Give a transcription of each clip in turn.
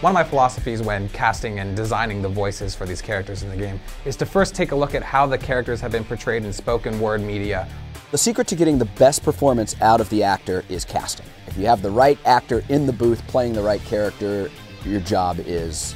One of my philosophies when casting and designing the voices for these characters in the game is to first take a look at how the characters have been portrayed in spoken word media. The secret to getting the best performance out of the actor is casting. If you have the right actor in the booth playing the right character, your job is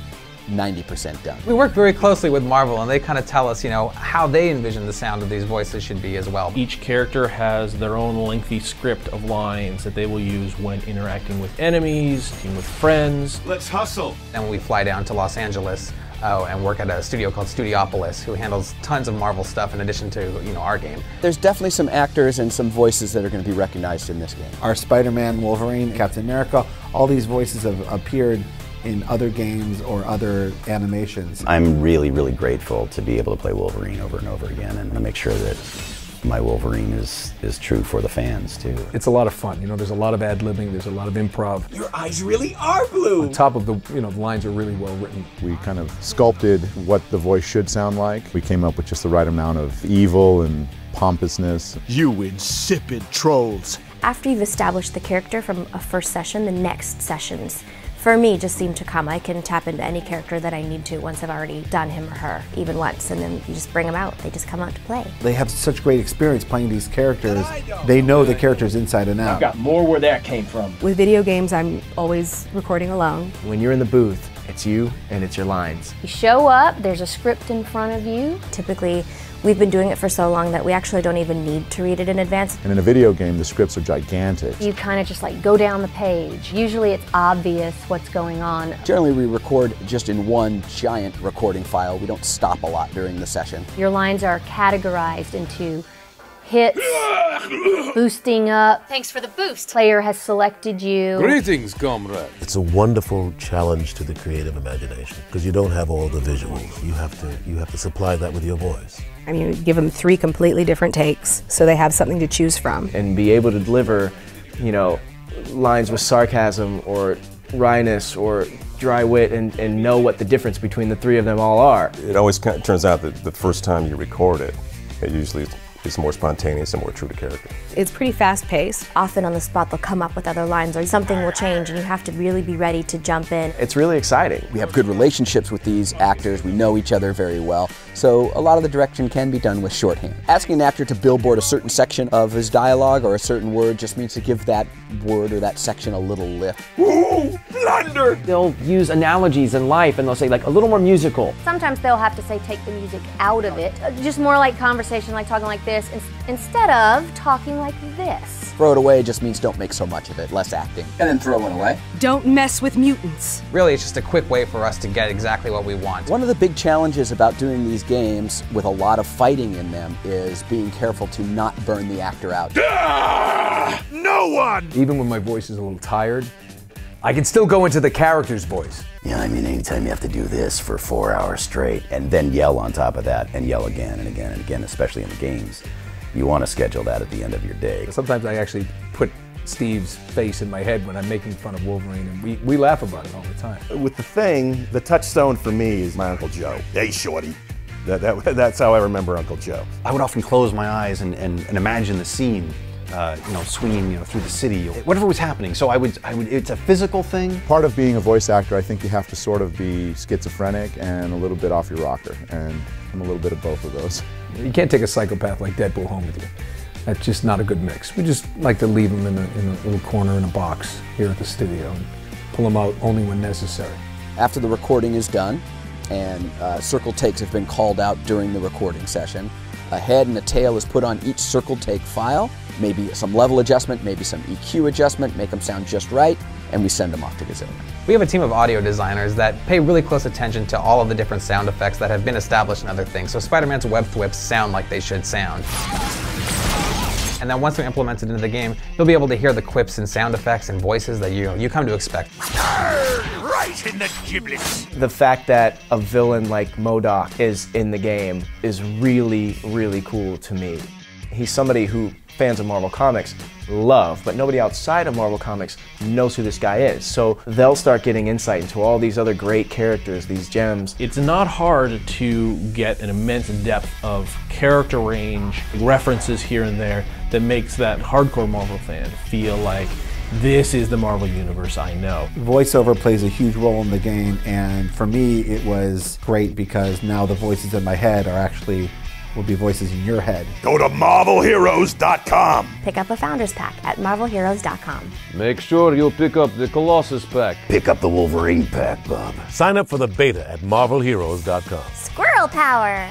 90% done. We work very closely with Marvel, and they kind of tell us, you know, how they envision the sound of these voices should be as well. Each character has their own lengthy script of lines that they will use when interacting with enemies, with friends. Let's hustle! And when we fly down to Los Angeles and work at a studio called Studiopolis, who handles tons of Marvel stuff in addition to, you know, our game. There's definitely some actors and some voices that are going to be recognized in this game. Our Spider-Man, Wolverine, Captain America, all these voices have appeared in other games or other animations. I'm really, really grateful to be able to play Wolverine over and over again and to make sure that my Wolverine is true for the fans too. It's a lot of fun, you know, there's a lot of ad-libbing, there's a lot of improv. Your eyes really are blue! On top of the, you know, the lines are really well written. We kind of sculpted what the voice should sound like. We came up with just the right amount of evil and pompousness. You insipid trolls! After you've established the character from a first session, the next sessions for me just seem to come. I can tap into any character that I need to once I've already done him or her, even once, and then you just bring them out. They just come out to play. They have such great experience playing these characters. They know the characters inside and out. I've got more where that came from. With video games, I'm always recording alone. When you're in the booth, it's you and it's your lines. You show up, there's a script in front of you. Typically, we've been doing it for so long that we actually don't even need to read it in advance. And in a video game, the scripts are gigantic. You kind of just like go down the page. Usually it's obvious what's going on. Generally, we record just in one giant recording file. We don't stop a lot during the session. Your lines are categorized into hits, boosting up. Thanks for the boost. Player has selected you. Greetings, comrade! It's a wonderful challenge to the creative imagination because you don't have all the visuals. You have to supply that with your voice. I mean, give them 3 completely different takes so they have something to choose from. And be able to deliver, you know, lines with sarcasm or wryness or dry wit and know what the difference between the 3 of them all are. It always kind of turns out that the first time you record it, it usually is more spontaneous and more true to character. It's pretty fast-paced. Often on the spot they'll come up with other lines or something will change and you have to really be ready to jump in. It's really exciting. We have good relationships with these actors. We know each other very well. So a lot of the direction can be done with shorthand. Asking an actor to billboard a certain section of his dialogue or a certain word just means to give that word or that section a little lift. Ooh, blunder! They'll use analogies in life and they'll say like a little more musical. Sometimes they'll have to say take the music out of it. Just more like conversation, like talking like this, instead of talking like this. Throw it away just means don't make so much of it, less acting. And then throw it away. Don't mess with mutants. Really, it's just a quick way for us to get exactly what we want. One of the big challenges about doing these games with a lot of fighting in them is being careful to not burn the actor out. No one! Even when my voice is a little tired, I can still go into the character's voice. Yeah, I mean, anytime you have to do this for 4 hours straight and then yell on top of that and yell again and again and again, especially in the games, you want to schedule that at the end of your day. Sometimes I actually put Steve's face in my head when I'm making fun of Wolverine, and we laugh about it all the time. With the Thing, the touchstone for me is my Uncle Joe. Hey, shorty. That's how I remember Uncle Joe. I would often close my eyes and imagine the scene, you know, swinging, you know, through the city, whatever was happening. So I would, it's a physical thing. Part of being a voice actor, I think you have to sort of be schizophrenic and a little bit off your rocker, and I'm a little bit of both of those. You can't take a psychopath like Deadpool home with you. That's just not a good mix. We just like to leave them in a little corner in a box here at the studio and pull them out only when necessary. After the recording is done and circle takes have been called out during the recording session, a head and a tail is put on each circle take file, maybe some level adjustment, maybe some EQ adjustment, make them sound just right, and we send them off to Gazillion. We have a team of audio designers that pay really close attention to all of the different sound effects that have been established in other things. So Spider-Man's web thwips sound like they should sound. And then once they're implemented into the game, you'll be able to hear the quips and sound effects and voices that you come to expect. Right in the giblets! The fact that a villain like MODOK is in the game is really, really cool to me. He's somebody who fans of Marvel Comics love, but nobody outside of Marvel Comics knows who this guy is. So they'll start getting insight into all these other great characters, these gems. It's not hard to get an immense depth of character range, references here and there, that makes that hardcore Marvel fan feel like this is the Marvel Universe I know. Voiceover plays a huge role in the game, and for me it was great because now the voices in my head will be voices in your head. Go to marvelheroes.com. Pick up a Founders Pack at marvelheroes.com. Make sure you pick up the Colossus Pack. Pick up the Wolverine pack, Bob. Sign up for the beta at marvelheroes.com. Squirrel power!